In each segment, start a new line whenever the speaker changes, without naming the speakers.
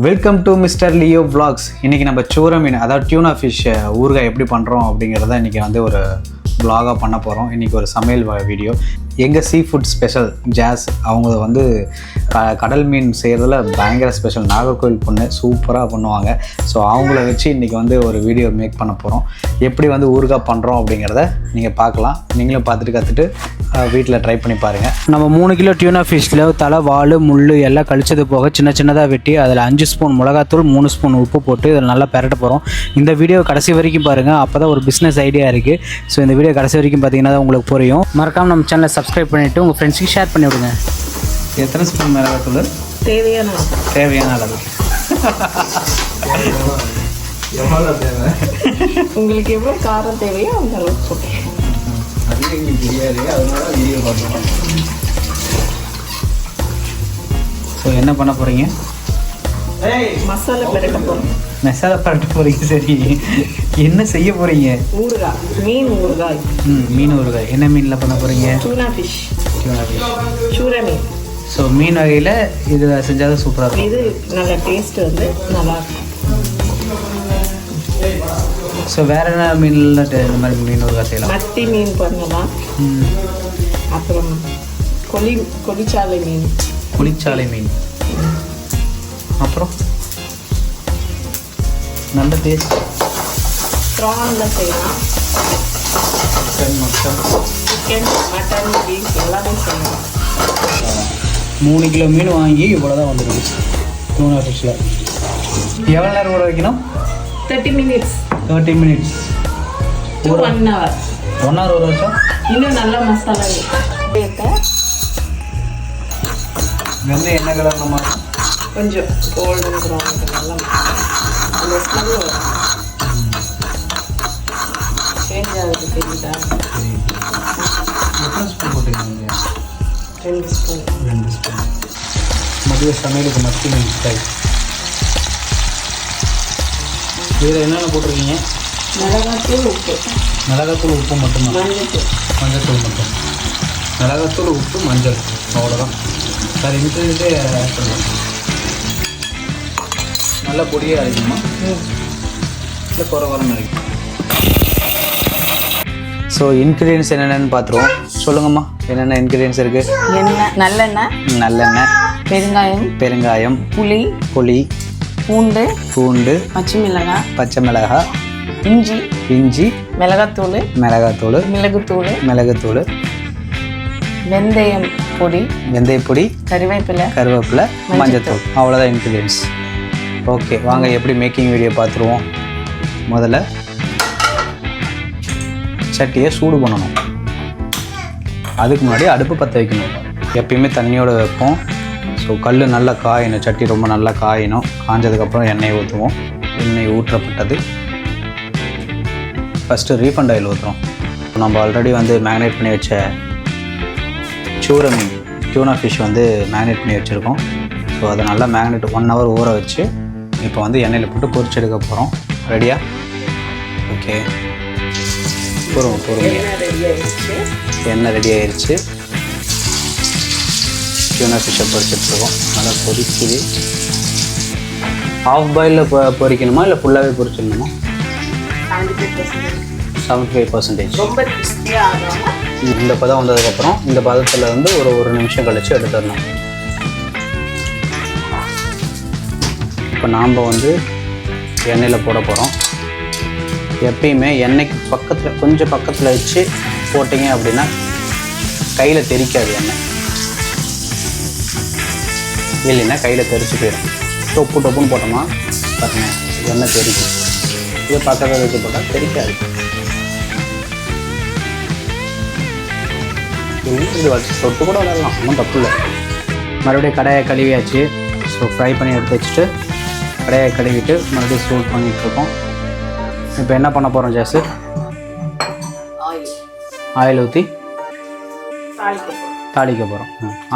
Welcome to mister Leo vlogs. இன்றைக்கி நம்ம சூர மீன் அதாவது டியூனா ஃபிஷ் ஊறுகாய் எப்படி பண்ணுறோம் அப்படிங்கிறத இன்றைக்கி வந்து ஒரு vlog-ஆக பண்ண போகிறோம். இன்றைக்கி ஒரு சமையல் வீடியோ. எங்கள் சீ ஃபுட் ஸ்பெஷல் ஜாஸ் அவங்க வந்து கடல் மீன் செய்கிறதுல பயங்கர ஸ்பெஷல். நாகர்கோவில் பொண்ணு சூப்பராக பண்ணுவாங்க. ஸோ அவங்கள வச்சு இன்றைக்கி வந்து ஒரு வீடியோ மேக் பண்ண போகிறோம். எப்படி வந்து ஊறுகாய் பண்ணுறோம் அப்படிங்கிறத நீங்கள் பார்க்கலாம். நீங்களும் பார்த்துட்டு கற்றுட்டு வீட்டில் ட்ரை பண்ணி பாருங்கள். நம்ம 3 கிலோ டியூனா ஃபிஷ்ஷில் தலை, வால், முள் எல்லாம் கழிச்சது போக சின்ன சின்னதாக வெட்டி அதில் 5 ஸ்பூன் மிளகாத்தூள், 3 ஸ்பூன் உப்பு போட்டு இதில் நல்லா பெரட்ட போகிறோம். இந்த வீடியோ கடைசி வரைக்கும் பாருங்கள். அப்போ தான் ஒரு பிஸ்னஸ் ஐடியா இருக்குது. ஸோ இந்த வீடியோ கடைசி வரைக்கும் பார்த்தீங்கன்னா தான் உங்களுக்கு புரியும். மறக்காமல் நம்ம சேனலை சப்ஸ்கிரைப் பண்ணிவிட்டு உங்கள் ஃப்ரெண்ட்ஸுக்கு ஷேர் பண்ணி விடுங்க. எத்தனை ஸ்பூன் மிளகாத்தூள்? தேவையான அளவு.
எவ்வளோ தேவை? உங்களுக்கு எவ்வளோ காரம் தேவையோ அந்த அளவுக்கு போட்டுருக்கோம். அது எங்களுக்கு தெரியாது, அதனால வீடியோ பார்க்கலாம்.
ஸோ என்ன பண்ண போகிறீங்க?
மசாலா பெரட்ட போகிறோம்.
மசாலா பரட்ட போகிறீங்க. சரி, என்ன செய்ய போகிறீங்க?
ஊறுகாய், மீன் ஊறுகாய்.
மீன் ஊறுகாய். என்ன மீனில் பண்ண போகிறீங்க?
டூனா ஃபிஷ்.
டியூனா ஃபிஷ்,
சூர மீன்.
ஸோ மீன் வகையில் இது செஞ்சால் சூப்பராக இருக்கும்.
இது நல்ல டேஸ்ட் வந்து நல்லாயிருக்கும்.
ஸோ வேறு என்ன மீனில் இந்த மாதிரி மீன் ஊறுகாய் செய்யலாம்?
மத்தி மீன் பண்ணலாம். அப்புறம் கொலிச்சாலை மீன்.
புளிச்சாலை மீன். அப்புறம் நல்ல டேஸ்ட்.
ப்ரானில் செய்யலாம். சிக்கன், மட்டன், பீஃப் எல்லாமே செய்யலாம்.
3 கிலோ மீன் வாங்கி இவ்வளோ தான் வந்துருக்கு டூனா ஃபிஷ்ஷில். எவ்வளோ நேரம் ஊற வைக்கணும்?
30 minutes.
30 minutes.
1 hour.
1 hour ஊற வச்சா
இன்னும் நல்லா மசாலா
வெந்தயம் என்ன கலர் நம்ம
கொஞ்சம் கோல்டன் ப்ரௌன் நல்லா அந்த ஸ்மெல் சேஞ்ச் ஆகுது. தெரியுதா?
எத்தனை ஸ்பூன் போட்டுருக்கீங்க?
2 ஸ்பூன்.
2 ஸ்பூன். மதிய சமையலுக்கு மத்தி மீன் ஃப்ரை. இதில் என்னென்ன போட்டிருக்கீங்க?
மிளகாத்தூள், உப்பு.
மிளகாத்தூள், உப்பு மட்டும்தான். மஞ்சத்தூள் மட்டும். மிளகாத்தூள், உப்பு, மஞ்சள், அவ்வளோதான். சார் இன்க்ரீடியன்ட்டே ஆட் பண்ணுவோம். நல்லா பொடியே அரைக்குமா இல்லை குறவரம் அரைக்கும்? ஸோ இன்க்ரீடியன்ஸ் என்னென்னு பார்த்துருவோம். சொல்லுங்கம்மா, என்னென்ன இன்க்ரீடியன்ஸ் இருக்குது?
எண்ணெய், நல்லெண்ணெய்,
பெருங்காயம், புளி, பூண்டு, பச்சை மிளகாய், இஞ்சி, மிளகாத்தூள், மிளகுத்தூள், வெந்தயப்பொடி, கருவேப்பிலை, மஞ்சத்தூள். அவ்வளோதான் இன்க்ரீடியன்ஸ். ஓகே, வாங்க எப்படி மேக்கிங் வீடியோ பார்த்துருவோம். முதல்ல சட்டியை சூடு பண்ணணும். அதுக்கு முன்னாடி அடுப்பு பற்ற வைக்கணும். எப்பயுமே தண்ணியோடு வைப்போம். ஸோ கல் நல்லா காயணும், சட்டி ரொம்ப நல்லா காயணும். காஞ்சதுக்கப்புறம் எண்ணெய் ஊற்றுவோம். எண்ணெய் ஊற்றப்பட்டது ஃபஸ்ட்டு ரீஃபண்ட் ஆயில் ஊற்றுறோம். நம்ம ஆல்ரெடி வந்து மேக்னேட் பண்ணி வச்ச சூர மீன் டியூனா ஃபிஷ் வந்து மேக்னேட் பண்ணி வச்சுருக்கோம். ஸோ அதை நல்லா மேக்னேட் 1 hour ஊற வச்சு இப்போ வந்து எண்ணெயில் போட்டு பொரிச்சு எடுக்க போகிறோம். ரெடியா? ஓகே, பொறுங்க. எண்ணெய் ரெடி ஆயிடுச்சு. டியூனா ஃபிஷ்ஷை பொரிச்சிட்ருக்கோம். நல்லா பொரிச்சுது. ஹாஃப் பாயிலில் பொரிக்கணுமா இல்லை ஃபுல்லாகவே பொரிச்சிடணுமா? 75%.
ரொம்ப கிறிஸ்பியாக ஆகாமல்
இந்த பதம் வந்ததுக்கப்புறம் இந்த பதத்தில் வந்து ஒரு நிமிஷம் கழித்து எடுத்துடணும். இப்போ நாம் வந்து எண்ணெயில் போட போகிறோம். எப்பயுமே எண்ணெய்க்கு கொஞ்சம் பக்கத்தில் வச்சு போட்டிங்க அப்படின்னா கையில் தெரிக்காது எண்ணெய். இல்லைன்னா கையில் தெரிச்சு போயிடும். டொப்புன்னு போட்டோமா பாருங்க, எண்ணெய் தெரிக்கும். இதை பக்கத்தில் வச்சு போட்டால் தெரிக்காது. இது வச்சு தொட்டு கூட விடலாம், ஒன்றும் தப்பு இல்லை. மறுபடியும் கடாயை கழுவியாச்சு. ஸோ ஃப்ரை பண்ணி எடுத்து வச்சுட்டு கடாயை கழுவிட்டு மறுபடியும் சூட் பண்ணிகிட்ருக்கோம். இப்போ என்ன பண்ண போகிறோம் ஜாஸு? ஆயில் ஊற்றி தாளிக்க போகிறோம்.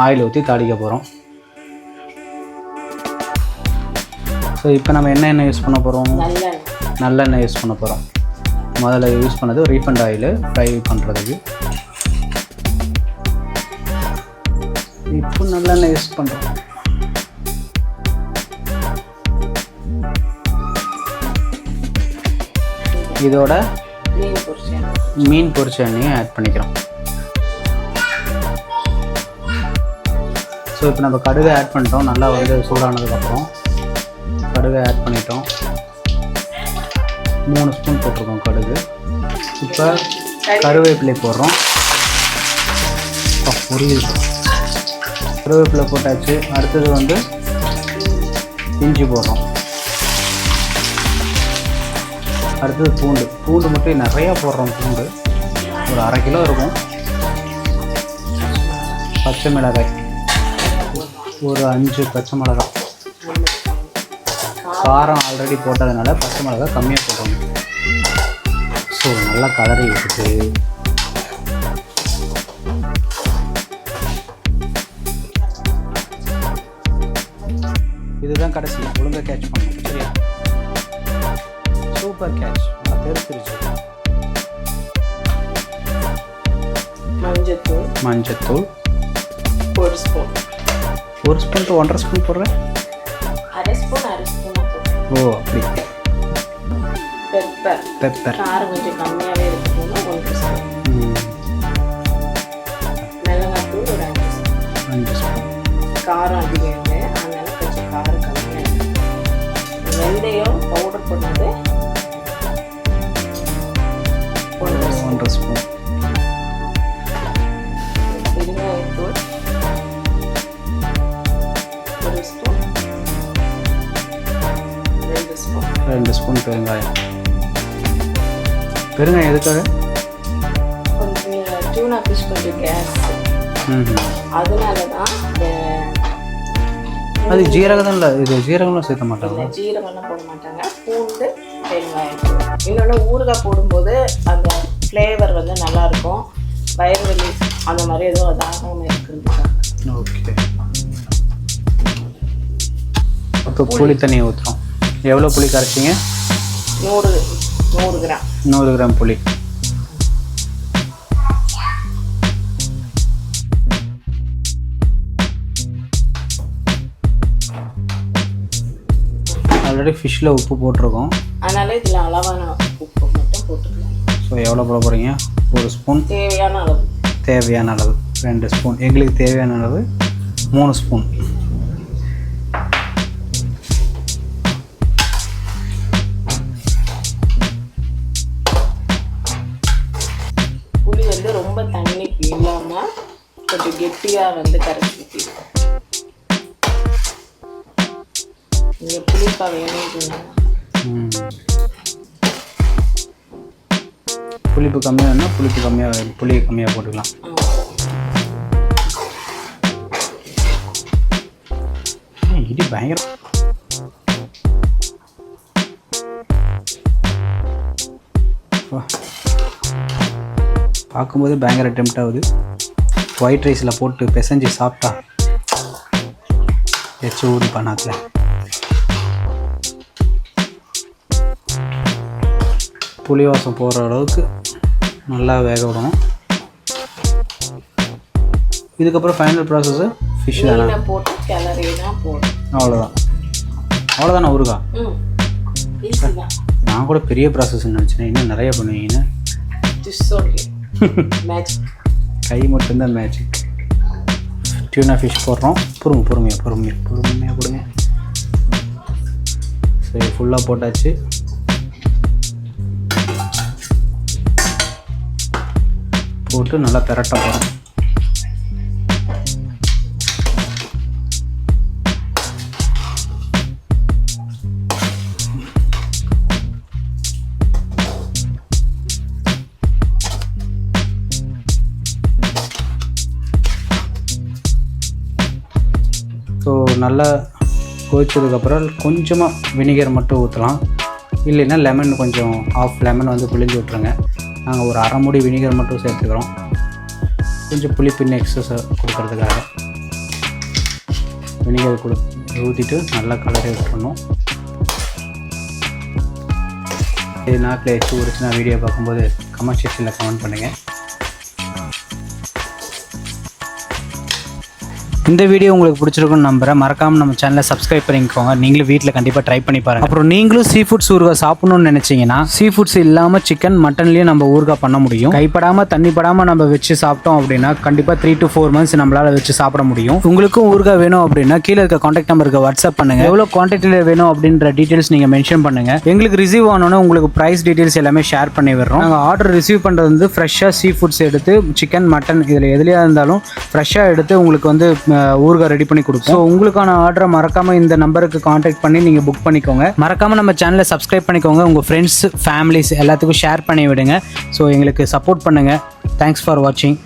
ஆயில் ஊற்றி தாளிக்க போகிறோம். ஸோ இப்போ நம்ம என்ன யூஸ் பண்ண போகிறோம்? நல்லெண்ணெய் யூஸ் பண்ண போகிறோம். முதல்ல யூஸ் பண்ணது ரீஃபண்ட் ஆயில் ஃப்ரை பண்ணுறதுக்கு. இப்போ நல்லெண்ணெய் யூஸ் பண்ணுறோம். இதோட
மீன் பொரிச்ச எண்ணெய்
மீன் பொரிச்ச எண்ணெயும் ஆட் பண்ணிக்கிறோம். ஸோ இப்போ நம்ம கடுகை ஆட் பண்ணிட்டோம். நல்லா வந்து சூடானதுக்கப்புறம் கடுகை ஆட் பண்ணிட்டோம். 3 ஸ்பூன் போட்டிருக்கோம் கடுகு. இப்போ கருவேப்பிலை போடுறோம். கருவேப்பிலை போட்டாச்சு. அடுத்தது வந்து இஞ்சி போடுறோம். அடுத்தது பூண்டு மட்டும் நிறையா போடுறோம். பூண்டு ஒரு 1/2 கிலோ இருக்கும். பச்சை மிளகாய் ஒரு 5 பச்சை மிளகாய். காரம் ஆல்ரெடி போட்டதுனால பச்சை மிளகாய் கம்மியாக போட்டோம். ஸோ நல்லா கலரி விட்டுட்டு இதுதான் கடைசி. ஒழுங்காக கேட்ச் பண்ணணும். சரியா? Super catch. தெரிஞ்சிருச்சு. மஞ்சத்தூள்
1 ஸ்பூன்.
1 ஸ்பூன் to 1.5 ஸ்பூன் போடுறேன்.
1/2 ஸ்பூன்
ஓ அப்படி. பெப்பர்
காரம் கொஞ்சம் கம்மியாகவே இருக்கணும்னா 1 ஸ்பூன். மிளகாத்தூள் ஒரு 5 ஸ்பூன். காரம் அதிகம் இல்லை, அதனால கொஞ்சம் காரம் கம்மியாக இருக்கும். வெந்தயம் பவுடர் போட்டது
1.5 ஸ்பூன்.
பெருங்காயத்தூள் 1 ஸ்பூன்.
2 ஸ்பூன் பெருங்காயம். பெருங்காயம் எதுக்காக?
கொஞ்சம் டியூனா ஃபிஷ் கொஞ்சம் கேஸ், அதனால தான்.
அது ஜீரகம் தான். இல்லை இது ஜீரகம்லாம் சேர்த்த மாட்டாங்க.
ஜீரகம்லாம் போட மாட்டாங்க. பூண்டு பெருங்காயம். இன்னொன்று ஊறுகாய் போடும்போது அந்த ஃப்ளேவர் வந்து நல்லாயிருக்கும். வயிறு வலி அந்த மாதிரி எதுவும் தாகம் இருக்குதுக்காக.
ஓகே. இப்போ புளி தண்ணி ஊற்றுறோம். எவ்வளோ புளி கரைச்சிங்க?
100 கிராம்.
100 கிராம் புளி. ஆல்ரெடி ஃபிஷ்ஷில் உப்பு போட்டிருக்கோம்,
அதனால் இதில் அளவான உப்பு மட்டும் போட்டுக்கலாம்.
ஸோ எவ்வளோ போட போகிறீங்க? 1 ஸ்பூன்.
தேவையான அளவு.
2 ஸ்பூன். எங்களுக்கு தேவையான அளவு 3 ஸ்பூன்.
புளி வந்து ரொம்ப தண்ணி இல்லாமல் கொஞ்சம் கெட்டியாக வந்து கரைச்சி ஊற்றிடுவோம். இங்கே புளிப்பா வேணும்.
புளிப்பு கம்மியாகனா புளி கம்மியாக போட்டுக்கலாம். இடி பயங்கரம். பார்க்கும்போது பயங்கர டெம்ட் ஆகுது. ஒயிட் ரைஸில் போட்டு பிசைஞ்சு சாப்பிட்டா எச்சு ஊறி பண்ணாக்கல. புளி வாசம் போகிற அளவுக்கு நல்லா வேக விடணும். இதுக்கப்புறம் ஃபைனல் ப்ராசஸ்ஸு ஃபிஷ் தானே
போட்டு கிளறி தான் போடும்.
அவ்வளோதானே ஊறுகாய். நான் கூட பெரிய ப்ராசஸ்ன்னு நினச்சேன். இன்னும் நிறைய பண்ணுவீங்கன்னு. கை மட்டும்தான் மேஜிக். டியூனா ஃபிஷ் போடுறோம். பொறுமையாக போடுங்க. சரி, ஃபுல்லாக போட்டாச்சு. போட்டு நல்லா பெரட்ட போகிறோம். ஸோ நல்லா கொதிச்சதுக்கப்புறம் கொஞ்சமாக வினிகர் மட்டும் ஊற்றலாம். இல்லைன்னா லெமன் கொஞ்சம் ஆஃப் லெமன் வந்து புளிஞ்சு விட்ருங்க. நாங்கள் ஒரு 1/2 மூடி வினிகர் மட்டும் சேர்த்துக்கிறோம், கொஞ்சம் புளிப்பின் எக்ஸஸை கொடுக்கறதுக்காக. வினிகர் ஊற்றிட்டு நல்லா கலரி விட்டுறணும். இது நாக்கில் எச்சு ஊறிச்சு. நான் வீடியோ பார்க்கும்போது கமெண்ட் செக்ஷனில் கமெண்ட் பண்ணுங்கள். இந்த வீடியோ உங்களுக்கு பிடிச்சிருக்குன்னு நம்புறேன். மறக்காமல் நம்ம சேனலை சப்ஸ்கிரைப் பண்ணிக்கோங்க. நீங்களும் வீட்டில் கண்டிப்பாக ட்ரை பண்ணி பாருங்கள். அப்புறம் நீங்களும் சீ ஃபுட்ஸ் ஊறுகாய் சாப்பிடணும்னு நினச்சிங்கன்னா சீ ஃபுட்ஸ் இல்லாமல் சிக்கன் மட்டன்லேயும் நம்ம ஊறுகாய் பண்ண முடியும். கைப்படாமல் தண்ணி படாமல் நம்ம வச்சு சாப்பிட்டோம் அப்படின்னா கண்டிப்பாக 3 to 4 months நம்மளால் வச்சு சாப்பிட முடியும். உங்களுக்கும் ஊறுகாய் வேணும் அப்படின்னா கீழே இருக்க காண்டாக்ட் நம்பருக்கு வாட்ஸ்அப் பண்ணுங்கள். எவ்வளோ குவான்டிட்டியில் வேணும் அப்படின்ற டீட்டெயில்ஸ் நீங்கள் மென்ஷன் பண்ணுங்கள். எங்களுக்கு ரிசீவ் ஆனோன்னு உங்களுக்கு ப்ரைஸ் டீட்டெயில்ஸ் எல்லாமே ஷேர் பண்ணி விடுறோம். நாங்கள் ஆர்டர் ரிசீவ் பண்ணுறது வந்து ஃப்ரெஷ்ஷாக சீ ஃபுட்ஸ் எடுத்து சிக்கன் மட்டன் இதில் எதுலையாக இருந்தாலும் ஃப்ரெஷ்ஷாக எடுத்து உங்களுக்கு வந்து ஊறுகாய் ரெடி பண்ணி கொடுப்போம். ஸோ உங்களுக்கான ஆர்டரை மறக்காமல் இந்த நம்பருக்கு காண்டாக்ட் பண்ணி நீங்கள் புக் பண்ணிக்கோங்க. மறக்காமல் நம்ம சேனலை சப்ஸ்கிரைப் பண்ணிக்கோங்க. உங்கள் ஃப்ரெண்ட்ஸ் ஃபேமிலிஸ் எல்லாத்துக்கும் ஷேர் பண்ணி விடுங்க. ஸோ எங்களுக்கு சப்போர்ட் பண்ணுங்கள். தேங்க்ஸ் ஃபார் வாட்சிங்.